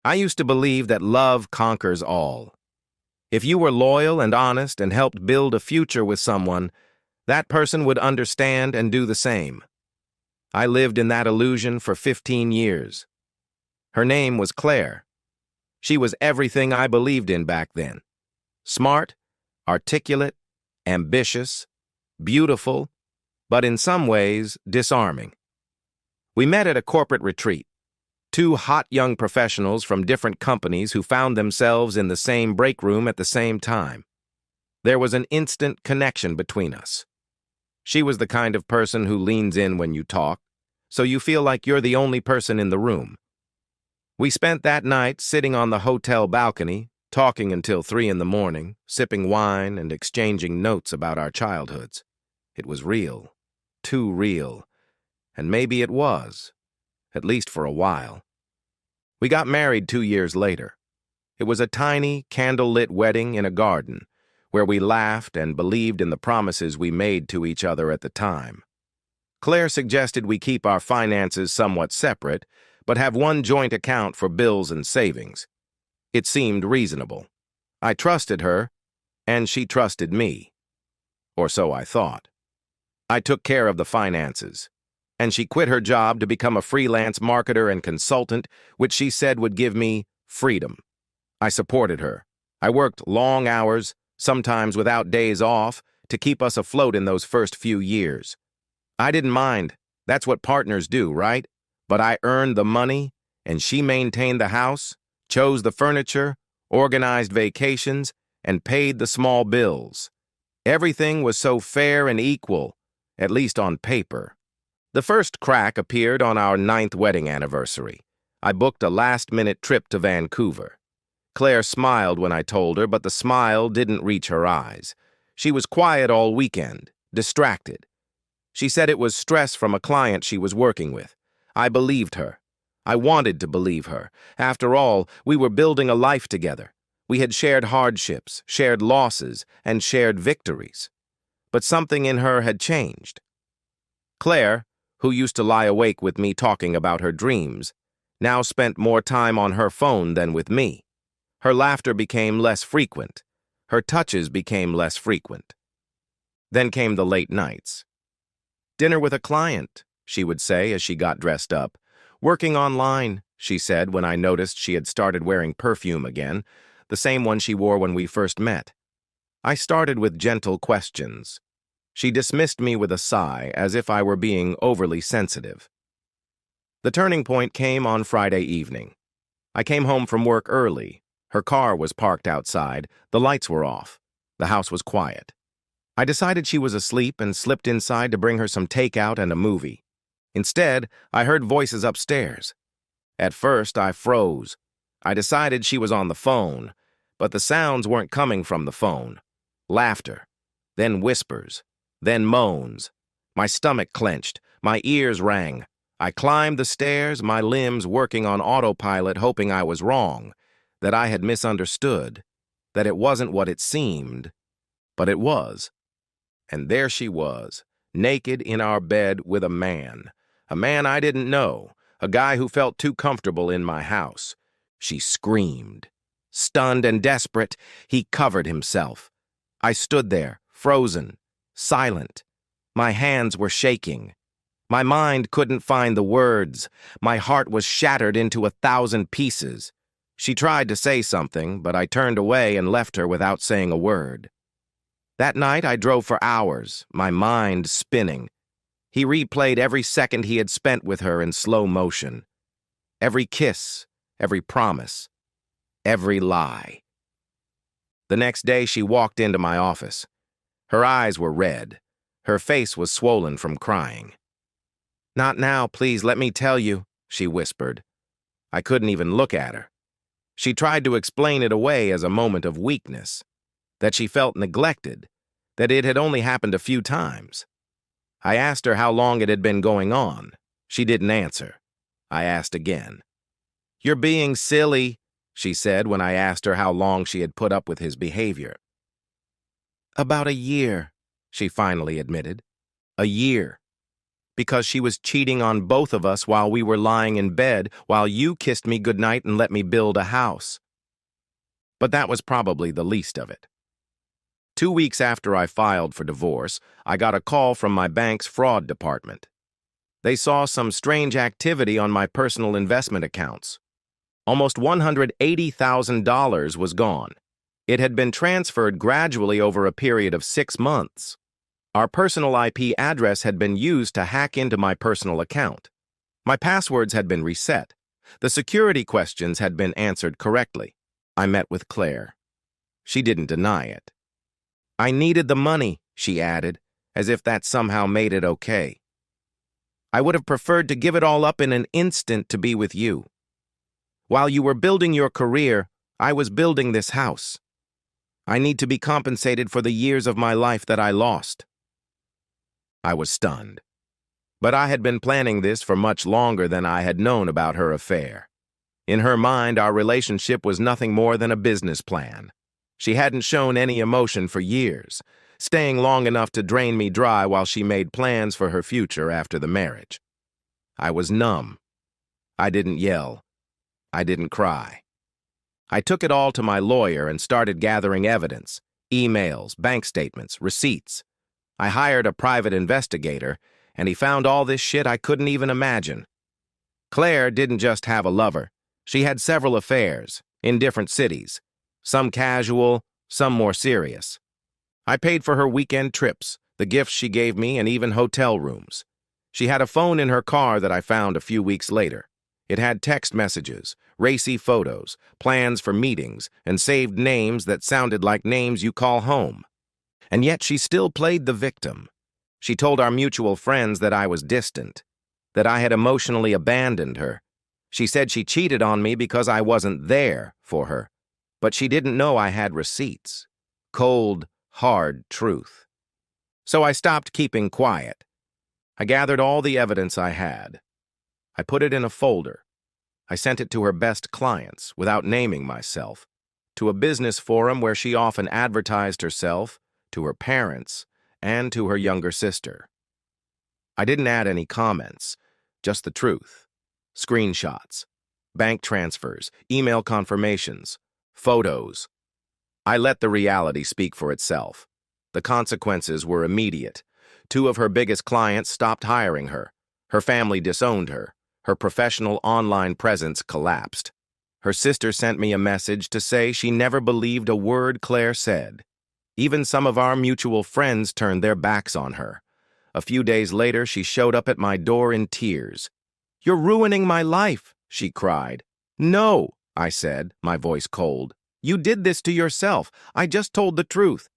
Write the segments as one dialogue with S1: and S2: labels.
S1: I used to believe that love conquers all. If you were loyal and honest and helped build a future with someone, that person would understand and do the same. I lived in that illusion for 15 years. Her name was Claire. She was everything I believed in back then. Smart, articulate, ambitious, beautiful, but in some ways disarming. We met at a corporate retreat. Two hot young professionals from different companies who found themselves in the same break room at the same time. There was an instant connection between us. She was the kind of person who leans in when you talk, so you feel like you're the only person in the room. We spent that night sitting on the hotel balcony, talking until 3 in the morning, sipping wine and exchanging notes about our childhoods. It was real, too real, and maybe it was, at least for a while. We got married 2 years later. It was a tiny, candle-lit wedding in a garden, where we laughed and believed in the promises we made to each other at the time. Claire suggested we keep our finances somewhat separate, but have one joint account for bills and savings. It seemed reasonable. I trusted her, and she trusted me. Or so I thought. I took care of the finances, and she quit her job to become a freelance marketer and consultant, which she said would give me freedom. I supported her. I worked long hours, sometimes without days off, to keep us afloat in those first few years. I didn't mind. That's what partners do, right? But I earned the money, and she maintained the house, chose the furniture, organized vacations, and paid the small bills. Everything was so fair and equal, at least on paper. The first crack appeared on our 9th wedding anniversary. I booked a last-minute trip to Vancouver. Claire smiled when I told her, but the smile didn't reach her eyes. She was quiet all weekend, distracted. She said it was stress from a client she was working with. I believed her. I wanted to believe her. After all, we were building a life together. We had shared hardships, shared losses, and shared victories. But something in her had changed. Claire, who used to lie awake with me talking about her dreams, now spent more time on her phone than with me. Her laughter became less frequent. Her touches became less frequent. Then came the late nights. "Dinner with a client," she would say as she got dressed up. "Working online," she said when I noticed she had started wearing perfume again, the same one she wore when we first met. I started with gentle questions. She dismissed me with a sigh, as if I were being overly sensitive. The turning point came on Friday evening. I came home from work early. Her car was parked outside, the lights were off. The house was quiet. I decided she was asleep and slipped inside to bring her some takeout and a movie. Instead, I heard voices upstairs. At first, I froze. I decided she was on the phone, but the sounds weren't coming from the phone. Laughter, then whispers, then moans. My stomach clenched, my ears rang. I climbed the stairs, my limbs working on autopilot, hoping I was wrong, that I had misunderstood, that it wasn't what it seemed, but it was. And there she was, naked in our bed with a man I didn't know, a guy who felt too comfortable in my house. She screamed. Stunned and desperate, he covered himself. I stood there, frozen, silent. My hands were shaking. My mind couldn't find the words. My heart was shattered into 1,000 pieces. She tried to say something, but I turned away and left her without saying a word. That night I drove for hours, my mind spinning. He replayed every second he had spent with her in slow motion. Every kiss, every promise, every lie. The next day she walked into my office. Her eyes were red. Her face was swollen from crying. "Not now, please, let me tell you," she whispered. I couldn't even look at her. She tried to explain it away as a moment of weakness, that she felt neglected, that it had only happened a few times. I asked her how long it had been going on. She didn't answer. I asked again. "You're being silly," she said when I asked her how long she had put up with his behavior. "About a year," she finally admitted. "A year." because she was cheating on both of us while we were lying in bed while you kissed me goodnight and let me build a house. But that was probably the least of it. 2 weeks after I filed for divorce, I got a call from my bank's fraud department. They saw some strange activity on my personal investment accounts. Almost $180,000 was gone. It had been transferred gradually over a period of 6 months. Our personal IP address had been used to hack into my personal account. My passwords had been reset. The security questions had been answered correctly. I met with Claire. She didn't deny it. I needed the money, she added, as if that somehow made it okay. I would have preferred to give it all up in an instant to be with you. While you were building your career, I was building this house. I need to be compensated for the years of my life that I lost. I was stunned. But I had been planning this for much longer than I had known about her affair. In her mind, our relationship was nothing more than a business plan. She hadn't shown any emotion for years, staying long enough to drain me dry while she made plans for her future after the marriage. I was numb. I didn't yell. I didn't cry. I took it all to my lawyer and started gathering evidence, emails, bank statements, receipts. I hired a private investigator, and he found all this shit I couldn't even imagine. Claire didn't just have a lover. She had several affairs, in different cities. Some casual, some more serious. I paid for her weekend trips, the gifts she gave me, and even hotel rooms. She had a phone in her car that I found a few weeks later. It had text messages, racy photos, plans for meetings, and saved names that sounded like names you call home. And yet she still played the victim. She told our mutual friends that I was distant, that I had emotionally abandoned her. She said she cheated on me because I wasn't there for her. But she didn't know I had receipts. Cold, hard truth. So I stopped keeping quiet. I gathered all the evidence I had. I put it in a folder. I sent it to her best clients, without naming myself, to a business forum where she often advertised herself, to her parents, and to her younger sister. I didn't add any comments, just the truth. Screenshots, bank transfers, email confirmations, photos. I let the reality speak for itself. The consequences were immediate. 2 of her biggest clients stopped hiring her. Her family disowned her. Her professional online presence collapsed. Her sister sent me a message to say she never believed a word Claire said. Even some of our mutual friends turned their backs on her. A few days later, she showed up at my door in tears. "You're ruining my life," she cried. "No," I said, my voice cold. "You did this to yourself. I just told the truth."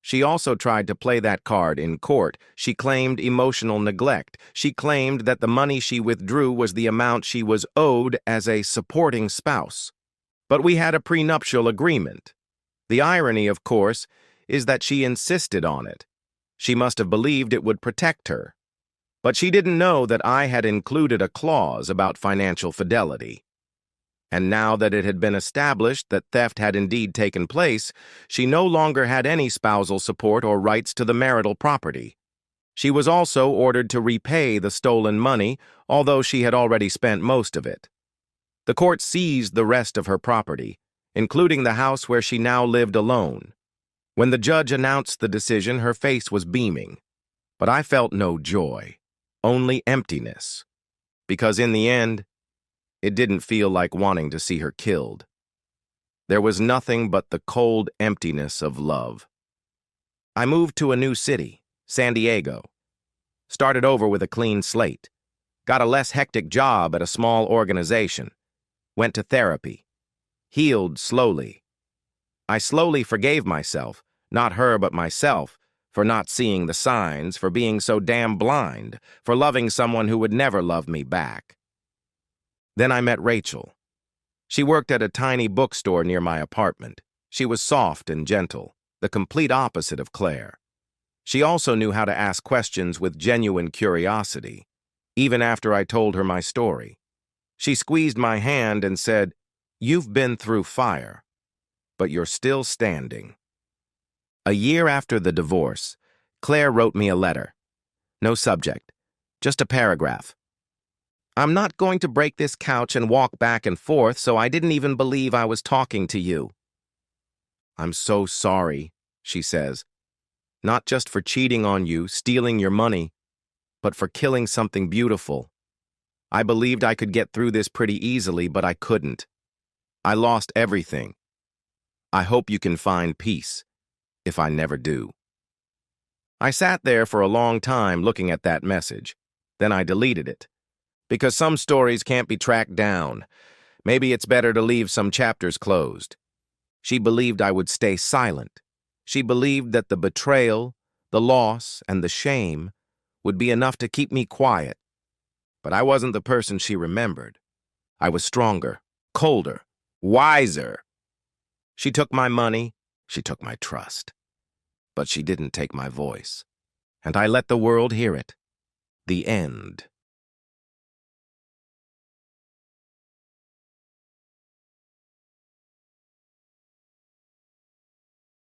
S1: She also tried to play that card in court. She claimed emotional neglect. She claimed that the money she withdrew was the amount she was owed as a supporting spouse. But we had a prenuptial agreement. The irony, of course, is that she insisted on it. She must have believed it would protect her. But she didn't know that I had included a clause about financial fidelity. And now that it had been established that theft had indeed taken place, she no longer had any spousal support or rights to the marital property. She was also ordered to repay the stolen money, although she had already spent most of it. The court seized the rest of her property, including the house where she now lived alone. When the judge announced the decision, her face was beaming. But I felt no joy, only emptiness. Because in the end, it didn't feel like wanting to see her killed. There was nothing but the cold emptiness of love. I moved to a new city, San Diego. Started over with a clean slate. Got a less hectic job at a small organization. Went to therapy. Healed slowly. I slowly forgave myself, not her but myself, for not seeing the signs, for being so damn blind, for loving someone who would never love me back. Then I met Rachel. She worked at a tiny bookstore near my apartment. She was soft and gentle, the complete opposite of Claire. She also knew how to ask questions with genuine curiosity, even after I told her my story. She squeezed my hand and said, "You've been through fire, but you're still standing." A year after the divorce, Claire wrote me a letter. No subject, Just a paragraph. I'm not going to break this couch and walk back and forth, so I didn't even believe I was talking to you. I'm so sorry, she says. Not just for cheating on you, stealing your money, but for killing something beautiful. I believed I could get through this pretty easily, but I couldn't. I lost everything. I hope you can find peace, if I never do. I sat there for a long time looking at that message. Then I deleted it. Because some stories can't be tracked down. Maybe it's better to leave some chapters closed. She believed I would stay silent. She believed that the betrayal, the loss, and the shame would be enough to keep me quiet. But I wasn't the person she remembered. I was stronger, colder, wiser. She took my money, she took my trust. But she didn't take my voice. And I let the world hear it. The end.